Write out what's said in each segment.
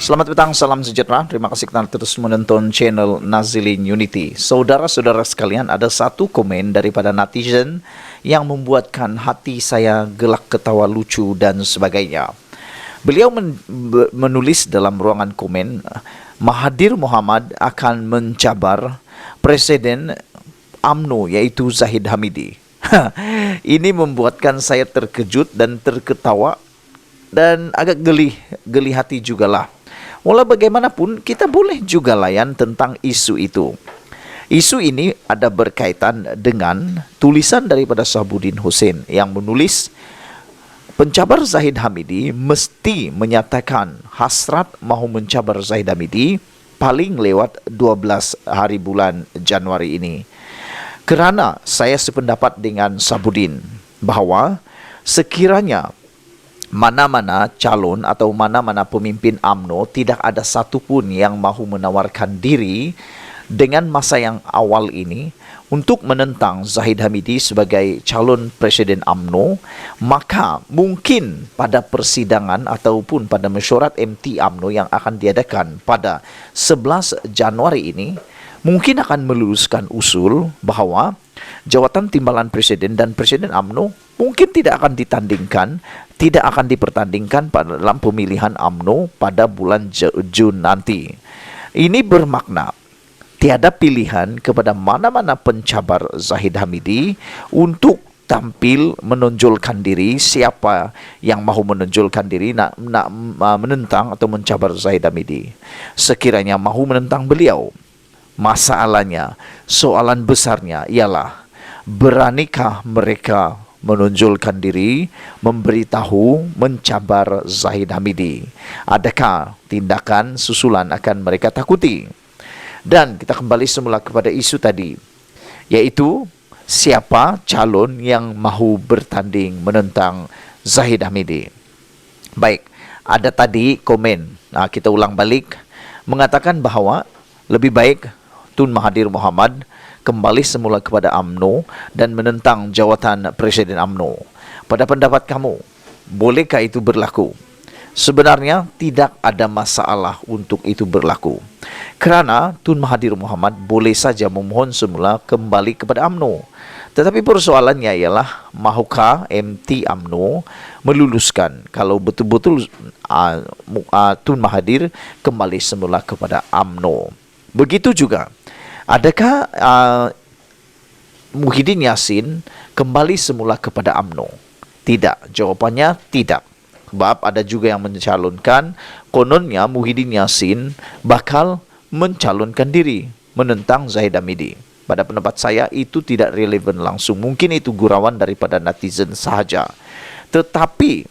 Selamat petang, salam sejahtera. Terima kasih kerana terus menonton channel Nazilin Unity. Saudara-saudara sekalian, ada satu komen daripada netizen yang membuatkan hati saya gelak ketawa lucu dan sebagainya. Beliau menulis dalam ruangan komen, Mahathir Mohamad akan mencabar Presiden UMNO iaitu Zahid Hamidi. Ini membuatkan saya terkejut dan terketawa dan agak geli hati jugalah. Walau bagaimanapun, kita boleh juga layan tentang isu itu. Isu ini ada berkaitan dengan tulisan daripada Sahabuddin Hussein yang menulis, pencabar Zahid Hamidi mesti menyatakan hasrat mahu mencabar Zahid Hamidi paling lewat 12 hari bulan Januari ini. Kerana saya sependapat dengan Sahabuddin bahawa sekiranya mana-mana calon atau mana-mana pemimpin UMNO tidak ada satu pun yang mahu menawarkan diri dengan masa yang awal ini untuk menentang Zahid Hamidi sebagai calon Presiden UMNO, maka mungkin pada persidangan ataupun pada mesyuarat MT UMNO yang akan diadakan pada 11 Januari ini, mungkin akan meluluskan usul bahawa jawatan timbalan Presiden dan Presiden UMNO mungkin tidak akan dipertandingkan pada dalam pemilihan UMNO pada bulan Jun nanti. Ini bermakna tiada pilihan kepada mana-mana pencabar Zahid Hamidi untuk tampil menonjolkan diri. Siapa yang mahu menonjolkan diri nak menentang atau mencabar Zahid Hamidi, sekiranya mahu menentang beliau, masalahnya, soalan besarnya ialah beranikah mereka menonjolkan diri, memberitahu, mencabar Zahid Hamidi? Adakah tindakan susulan akan mereka takuti? Dan kita kembali semula kepada isu tadi, yaitu siapa calon yang mahu bertanding menentang Zahid Hamidi. Baik, ada tadi komen, kita ulang balik, mengatakan bahawa lebih baik Tun Mahathir Mohamad kembali semula kepada UMNO dan menentang jawatan Presiden UMNO. Pada pendapat kamu, bolehkah itu berlaku? Sebenarnya tidak ada masalah untuk itu berlaku. Kerana Tun Mahathir Mohamad boleh saja memohon semula kembali kepada UMNO. Tetapi persoalannya ialah, mahukah MT UMNO meluluskan kalau betul-betul Tun Mahathir kembali semula kepada UMNO? Begitu juga, adakah Muhyiddin Yassin kembali semula kepada UMNO? Tidak, jawapannya tidak. Sebab ada juga yang mencalonkan, kononnya Muhyiddin Yassin bakal mencalonkan diri menentang Zahid Hamidi. Pada pendapat saya itu tidak relevan langsung. Mungkin itu gurauan daripada netizen sahaja. Tetapi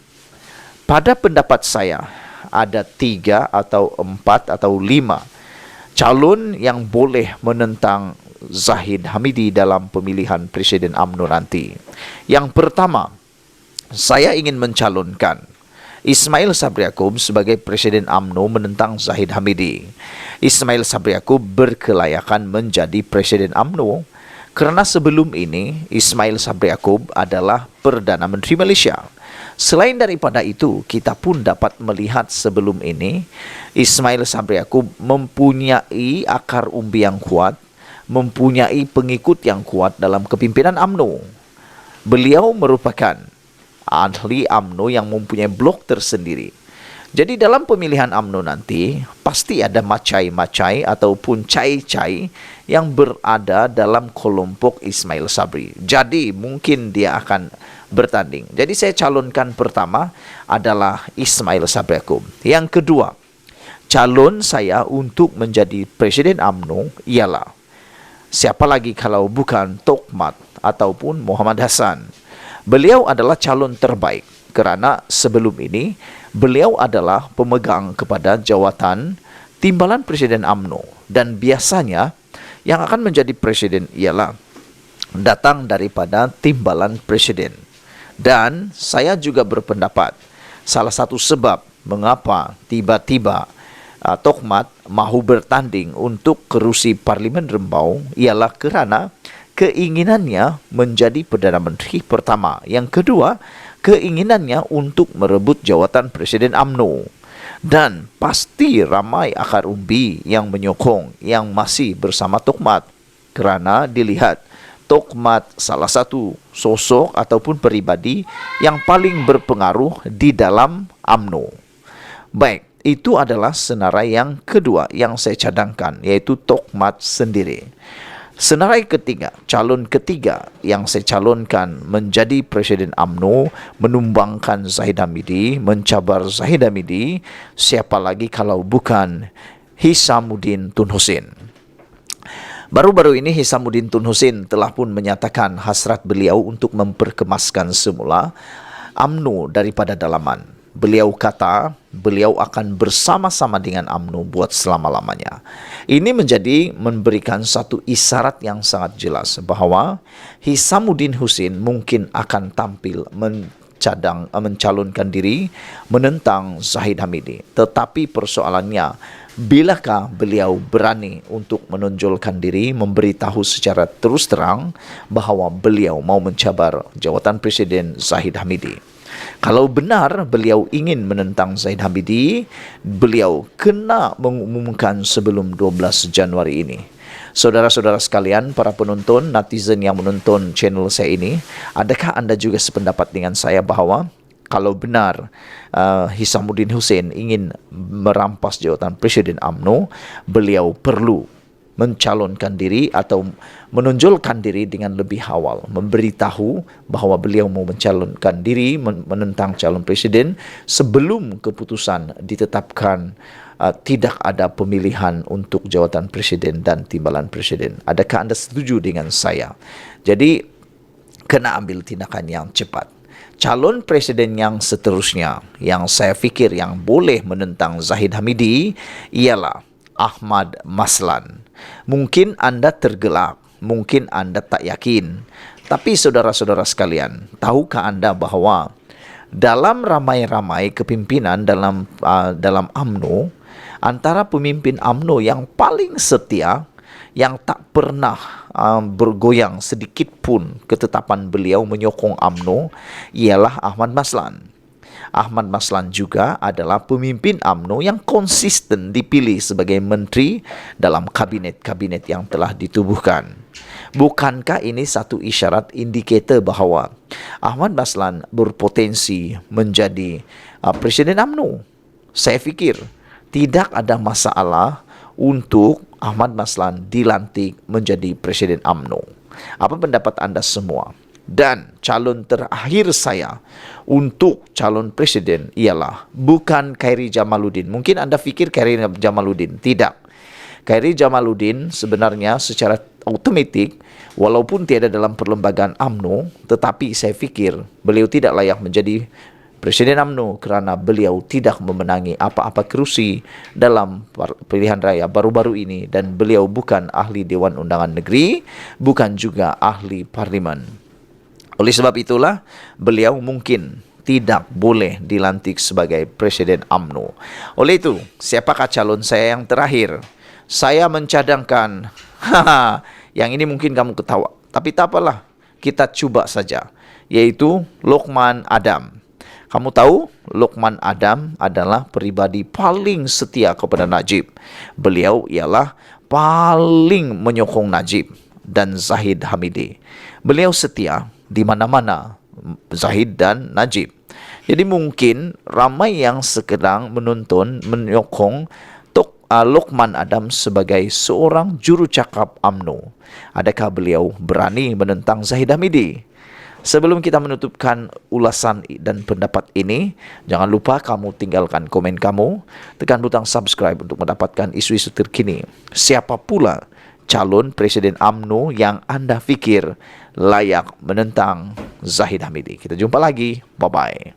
pada pendapat saya ada 3 atau 4 atau 5 calon yang boleh menentang Zahid Hamidi dalam pemilihan Presiden UMNO nanti. Yang pertama, saya ingin mencalonkan Ismail Sabri Yaakob sebagai Presiden UMNO menentang Zahid Hamidi. Ismail Sabri Yaakob berkelayakan menjadi Presiden UMNO kerana sebelum ini Ismail Sabri Yaakob adalah Perdana Menteri Malaysia. Selain daripada itu, kita pun dapat melihat sebelum ini Ismail Sabri Yaakob mempunyai akar umbi yang kuat, mempunyai pengikut yang kuat dalam kepimpinan UMNO. Beliau merupakan ahli UMNO yang mempunyai blok tersendiri. Jadi dalam pemilihan UMNO nanti, pasti ada macai-macai ataupun cai-cai yang berada dalam kelompok Ismail Sabri. Jadi mungkin dia akan bertanding. Jadi saya calonkan pertama adalah Ismail Sabri Yaakob. Yang kedua, calon saya untuk menjadi Presiden UMNO ialah siapa lagi kalau bukan Tokmat ataupun Muhammad Hassan. Beliau adalah calon terbaik kerana sebelum ini beliau adalah pemegang kepada jawatan timbalan Presiden UMNO, dan biasanya yang akan menjadi presiden ialah datang daripada timbalan presiden. Dan saya juga berpendapat salah satu sebab mengapa tiba-tiba Tokmat mahu bertanding untuk kerusi Parlimen Rembau ialah kerana keinginannya menjadi Perdana Menteri pertama. Yang kedua, keinginannya untuk merebut jawatan Presiden UMNO. Dan pasti ramai akar umbi yang menyokong yang masih bersama Tokmat, kerana dilihat Tokmat salah satu sosok ataupun peribadi yang paling berpengaruh di dalam UMNO. Baik, itu adalah senarai yang kedua yang saya cadangkan, yaitu Tokmat sendiri. Senarai ketiga, calon ketiga yang saya calonkan menjadi Presiden UMNO, menumbangkan Zahid Hamidi, mencabar Zahid Hamidi, siapa lagi kalau bukan Hisamuddin Tun Hussein. Baru-baru ini Hisamuddin Tun Hussein telah pun menyatakan hasrat beliau untuk memperkemaskan semula UMNO daripada dalaman. Beliau kata beliau akan bersama-sama dengan UMNO buat selama-lamanya. Ini memberikan satu isyarat yang sangat jelas bahawa Hisamuddin Hussein mungkin akan tampil mencalonkan diri menentang Zahid Hamidi. Tetapi persoalannya, bilakah beliau berani untuk menonjolkan diri, memberitahu secara terus terang bahawa beliau mau mencabar jawatan Presiden Zahid Hamidi. Kalau benar beliau ingin menentang Zahid Hamidi, beliau kena mengumumkan sebelum 12 Januari ini. Saudara-saudara sekalian, para penonton, netizen yang menonton channel saya ini, adakah anda juga sependapat dengan saya bahawa kalau benar Hisamuddin Hussein ingin merampas jawatan Presiden UMNO, beliau perlu mencalonkan diri atau menonjolkan diri dengan lebih awal, memberitahu bahawa beliau mau mencalonkan diri menentang calon presiden sebelum keputusan ditetapkan tidak ada pemilihan untuk jawatan presiden dan timbalan presiden. Adakah anda setuju dengan saya? Jadi kena ambil tindakan yang cepat. Calon presiden yang seterusnya yang saya fikir yang boleh menentang Zahid Hamidi ialah Ahmad Maslan. Mungkin anda tergelak, mungkin anda tak yakin. Tapi saudara-saudara sekalian, tahukah anda bahawa dalam ramai-ramai kepimpinan dalam UMNO, antara pemimpin UMNO yang paling setia, yang tak pernah bergoyang sedikit pun ketetapan beliau menyokong UMNO, ialah Ahmad Maslan. Ahmad Maslan juga adalah pemimpin UMNO yang konsisten dipilih sebagai menteri dalam kabinet-kabinet yang telah ditubuhkan. Bukankah ini satu isyarat indikator bahawa Ahmad Maslan berpotensi menjadi Presiden UMNO? Saya fikir tidak ada masalah untuk Ahmad Maslan dilantik menjadi Presiden UMNO. Apa pendapat anda semua? Dan calon terakhir saya untuk calon presiden ialah bukan Khairi Jamaluddin. Mungkin anda fikir Khairi Jamaluddin. Tidak. Khairi Jamaluddin sebenarnya secara otomatik walaupun tiada dalam perlembagaan UMNO, tetapi saya fikir beliau tidak layak menjadi Presiden UMNO kerana beliau tidak memenangi apa-apa kerusi dalam pilihan raya baru-baru ini dan beliau bukan ahli Dewan Undangan Negeri, bukan juga ahli Parlimen. Oleh sebab itulah, beliau mungkin tidak boleh dilantik sebagai Presiden UMNO. Oleh itu, siapakah calon saya yang terakhir? Saya mencadangkan, yang ini mungkin kamu ketawa. Tapi tak apalah, kita cuba saja. Yaitu Lokman Adam. Kamu tahu, Lokman Adam adalah pribadi paling setia kepada Najib. Beliau ialah paling menyokong Najib dan Zahid Hamidi. Beliau setia di mana-mana, Zahid dan Najib. Jadi mungkin ramai yang sedang menonton menyokong Lokman Adam sebagai seorang jurucakap UMNO. Adakah beliau berani menentang Zahid Hamidi? Sebelum kita menutupkan ulasan dan pendapat ini, jangan lupa kamu tinggalkan komen kamu, tekan butang subscribe untuk mendapatkan isu-isu terkini. Siapa pula calon Presiden UMNO yang anda fikir layak menentang Zahid Hamidi? Kita jumpa lagi. Bye-bye.